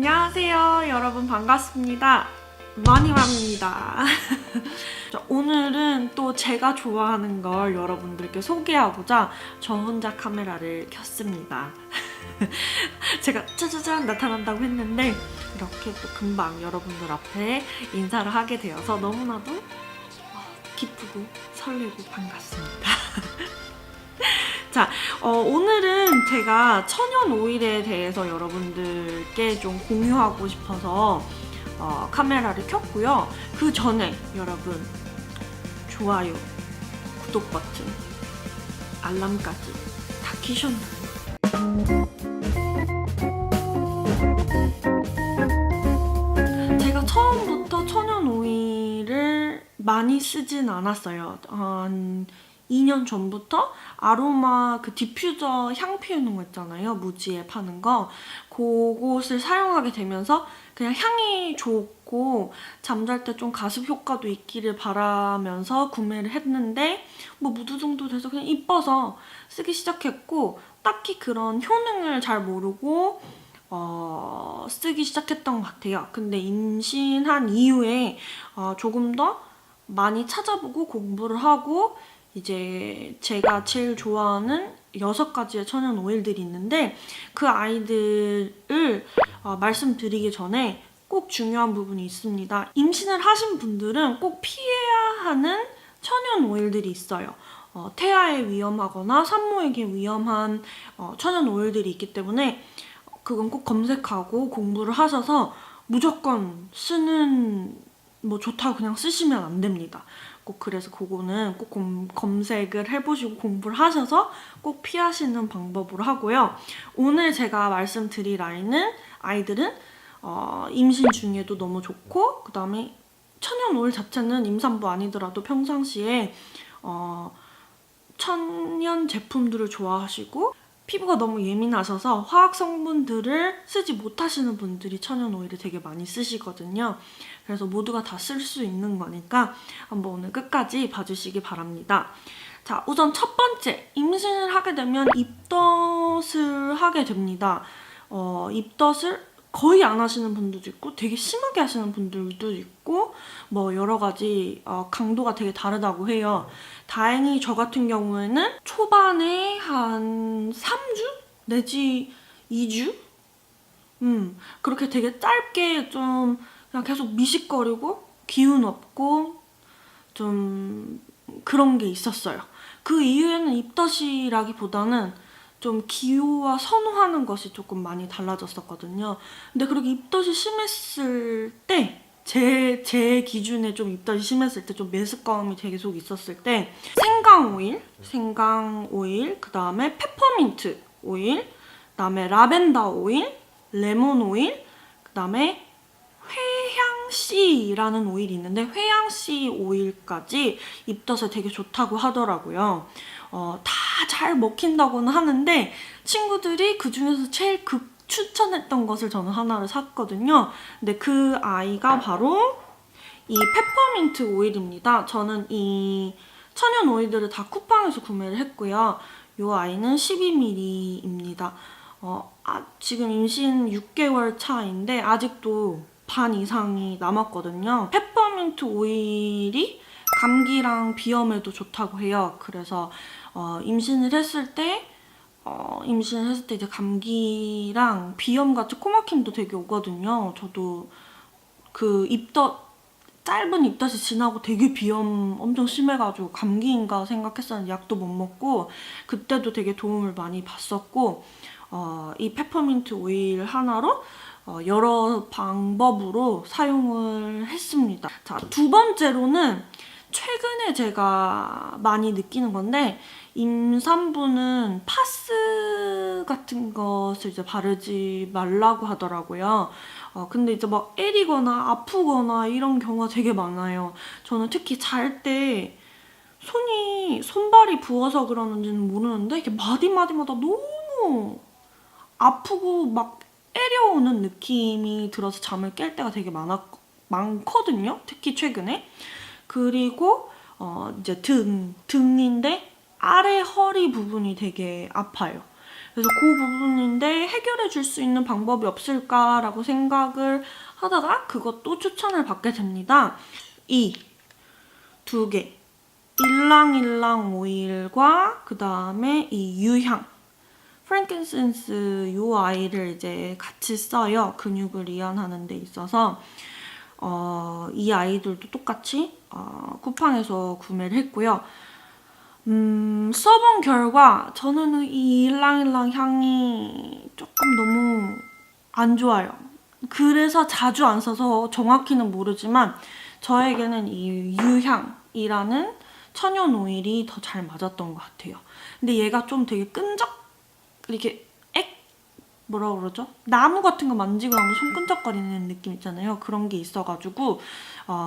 안녕하세요 여러분, 반갑습니다. 마니맘입니다. 오늘은 또 제가 좋아하는 걸 여러분들께 소개하고자 저 혼자 카메라를 켰습니다. 제가 짜자잔 나타난다고 했는데 이렇게 또 금방 여러분들 앞에 인사를 하게 되어서 너무나도 기쁘고 설레고 반갑습니다. 자, 오늘은 제가 천연 오일에 대해서 여러분들께 좀 공유하고 싶어서 카메라를 켰고요. 그 전에 여러분 좋아요, 구독 버튼, 알람까지 다 켜셨나요? 제가 처음부터 천연 오일을 많이 쓰진 않았어요. 한 2년 전부터 아로마 그 디퓨저 향 피우는 거 있잖아요. 무지에 파는 거. 그것을 사용하게 되면서 그냥 향이 좋고 잠잘 때 좀 가습 효과도 있기를 바라면서 구매를 했는데 뭐 무드 정도 돼서 그냥 이뻐서 쓰기 시작했고 딱히 그런 효능을 잘 모르고 쓰기 시작했던 것 같아요. 근데 임신한 이후에 조금 더 많이 찾아보고 공부를 하고 이제 제가 제일 좋아하는 6가지의 천연 오일들이 있는데 그 아이들을 말씀드리기 전에 꼭 중요한 부분이 있습니다. 임신을 하신 분들은 꼭 피해야 하는 천연 오일들이 있어요. 태아에 위험하거나 산모에게 위험한 천연 오일들이 있기 때문에 그건 꼭 검색하고 공부를 하셔서 무조건 쓰는 뭐 좋다고 그냥 쓰시면 안 됩니다. 꼭 그래서 그거는 꼭 검색을 해보시고 공부를 하셔서 꼭 피하시는 방법으로 하고요. 오늘 제가 말씀드릴 아이들은 임신 중에도 너무 좋고 그 다음에 천연 오일 자체는 임산부 아니더라도 평상시에 천연 제품들을 좋아하시고 피부가 너무 예민하셔서 화학 성분들을 쓰지 못하시는 분들이 천연 오일을 되게 많이 쓰시거든요. 그래서 모두가 다 쓸 수 있는 거니까 한번 오늘 끝까지 봐주시기 바랍니다. 자, 우선 첫 번째, 임신을 하게 되면 입덧을 하게 됩니다. 입덧을 거의 안 하시는 분들도 있고 되게 심하게 하시는 분들도 있고 뭐 여러 가지 강도가 되게 다르다고 해요. 다행히 저 같은 경우에는 초반에 한 3주? 내지 2주? 그렇게 되게 짧게 좀 그냥 계속 미식거리고 기운 없고 좀 그런 게 있었어요. 그 이후에는 입덧이라기보다는 좀 기호와 선호하는 것이 조금 많이 달라졌었거든요. 근데 그렇게 입덧이 심했을 때 제 기준에 좀 입덧이 심했을 때 좀 메스꺼움이 계속 있었을 때 생강 오일, 그 다음에 페퍼민트 오일, 그 다음에 라벤더 오일, 레몬 오일, 그 다음에 회향씨라는 오일이 있는데 회향씨 오일까지 입덧에 되게 좋다고 하더라고요. 다 잘 먹힌다고는 하는데 친구들이 그 중에서 제일 추천했던 것을 저는 하나를 샀거든요. 근데 그 아이가 바로 이 페퍼민트 오일입니다. 저는 이 천연 오일들을 다 쿠팡에서 구매를 했고요. 이 아이는 12ml입니다. 지금 임신 6개월 차인데 아직도 반 이상이 남았거든요. 페퍼민트 오일이 감기랑 비염에도 좋다고 해요. 그래서 임신을 했을 때 이제 감기랑 비염 같은 코막힘도 되게 오거든요. 저도 그 짧은 입덧이 지나고 되게 비염 엄청 심해가지고 감기인가 생각했었는데 약도 못 먹고 그때도 되게 도움을 많이 받았고 이 페퍼민트 오일 하나로 여러 방법으로 사용을 했습니다. 자, 두 번째로는 최근에 제가 많이 느끼는 건데 임산부는 파스 같은 것을 이제 바르지 말라고 하더라고요. 근데 이제 막 애리거나 아프거나 이런 경우가 되게 많아요. 저는 특히 잘 때 손발이 부어서 그러는지는 모르는데 이렇게 마디마디마다 너무 아프고 막 애려오는 느낌이 들어서 잠을 깰 때가 되게 많거든요. 특히 최근에. 그리고 이제 등인데 아래 허리 부분이 되게 아파요. 그래서 그 부분인데 해결해 줄 수 있는 방법이 없을까라고 생각을 하다가 그것도 추천을 받게 됩니다. 이 두 개, 일랑일랑 오일과 그 다음에 이 유향, 프랭킨센스 요 아이를 이제 같이 써요. 근육을 이완하는 데 있어서. 이 아이들도 똑같이 쿠팡에서 구매를 했고요. 써본 결과 저는 이 일랑일랑 향이 조금 너무 안 좋아요. 그래서 자주 안 써서 정확히는 모르지만 저에게는 이 유향이라는 천연 오일이 더 잘 맞았던 것 같아요. 근데 얘가 좀 되게 이렇게 뭐라 그러죠? 나무 같은 거 만지고 나면 손 끈적거리는 느낌 있잖아요. 그런 게 있어가지고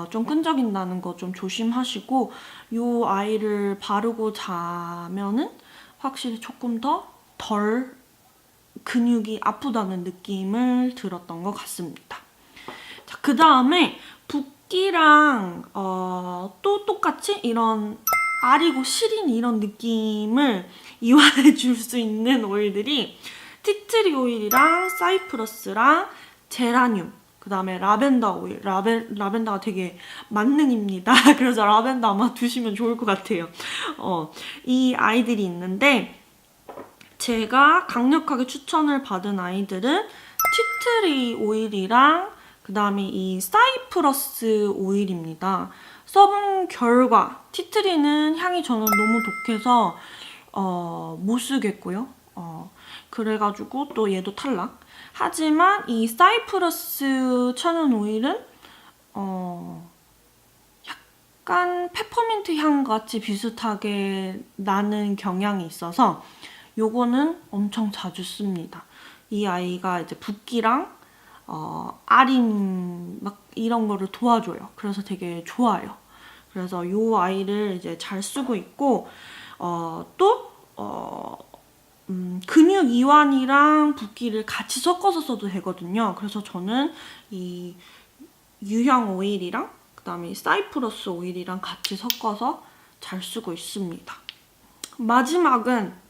좀 끈적인다는 거 좀 조심하시고 이 아이를 바르고 자면은 확실히 조금 더 덜 근육이 아프다는 느낌을 들었던 것 같습니다. 자, 그 다음에 붓기랑 또 똑같이 이런 아리고 시린 이런 느낌을 이완해 줄 수 있는 오일들이 티트리 오일이랑 사이프러스랑 제라늄, 그 다음에 라벤더 오일. 라벤더가 되게 만능입니다. 그래서 라벤더 아마 두시면 좋을 것 같아요. 이 아이들이 있는데 제가 강력하게 추천을 받은 아이들은 티트리 오일이랑 그 다음에 이 사이프러스 오일입니다. 써본 결과 티트리는 향이 저는 너무 독해서 못 쓰겠고요. 그래가지고 또 얘도 탈락. 하지만 이 사이프러스 천연 오일은 약간 페퍼민트 향 같이 비슷하게 나는 경향이 있어서 요거는 엄청 자주 씁니다. 이 아이가 이제 붓기랑 아림 막 이런 거를 도와줘요. 그래서 되게 좋아요. 그래서 요 아이를 이제 잘 쓰고 있고 근육 이완이랑 붓기를 같이 섞어서 써도 되거든요. 그래서 저는 이 유향 오일이랑 그 다음에 사이프러스 오일이랑 같이 섞어서 잘 쓰고 있습니다. 마지막은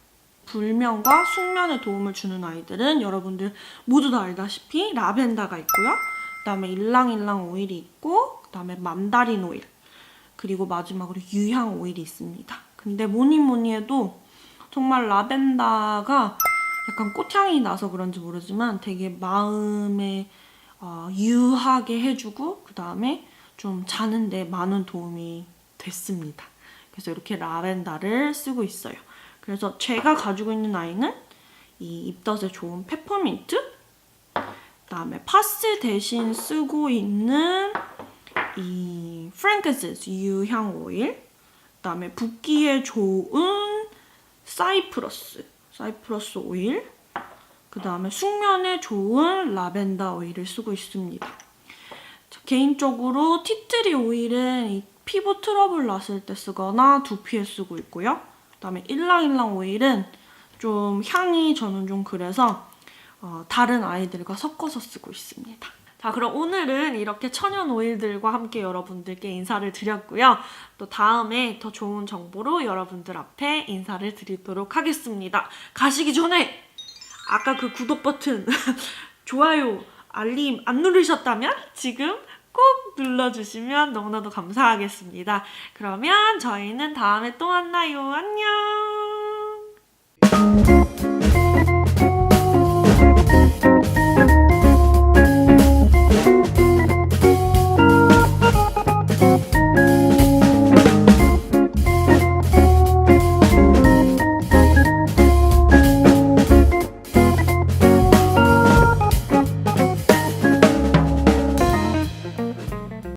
불면과 숙면에 도움을 주는 아이들은 여러분들 모두 다 알다시피 라벤더가 있고요. 그 다음에 일랑일랑 오일이 있고 그 다음에 만다린 오일 그리고 마지막으로 유향 오일이 있습니다. 근데 뭐니 해도 정말 라벤더가 약간 꽃향이 나서 그런지 모르지만 되게 마음에 유하게 해주고 그 다음에 좀 자는데 많은 도움이 됐습니다. 그래서 이렇게 라벤더를 쓰고 있어요. 그래서 제가 가지고 있는 아이는 이 입덧에 좋은 페퍼민트, 그다음에 파스 대신 쓰고 있는 이 프랭킨센스 유향 오일, 그다음에 붓기에 좋은 사이프러스 오일, 그다음에 숙면에 좋은 라벤더 오일을 쓰고 있습니다. 개인적으로 티트리 오일은 이 피부 트러블 났을 때 쓰거나 두피에 쓰고 있고요. 그다음에 일랑일랑 오일은 좀 향이 저는 좀 그래서 다른 아이들과 섞어서 쓰고 있습니다. 자, 그럼 오늘은 이렇게 천연 오일들과 함께 여러분들께 인사를 드렸고요. 또 다음에 더 좋은 정보로 여러분들 앞에 인사를 드리도록 하겠습니다. 가시기 전에 아까 그 구독 버튼, 좋아요, 알림 안 누르셨다면 지금 꼭 눌러주시면 너무나도 감사하겠습니다. 그러면 저희는 다음에 또 만나요. 안녕!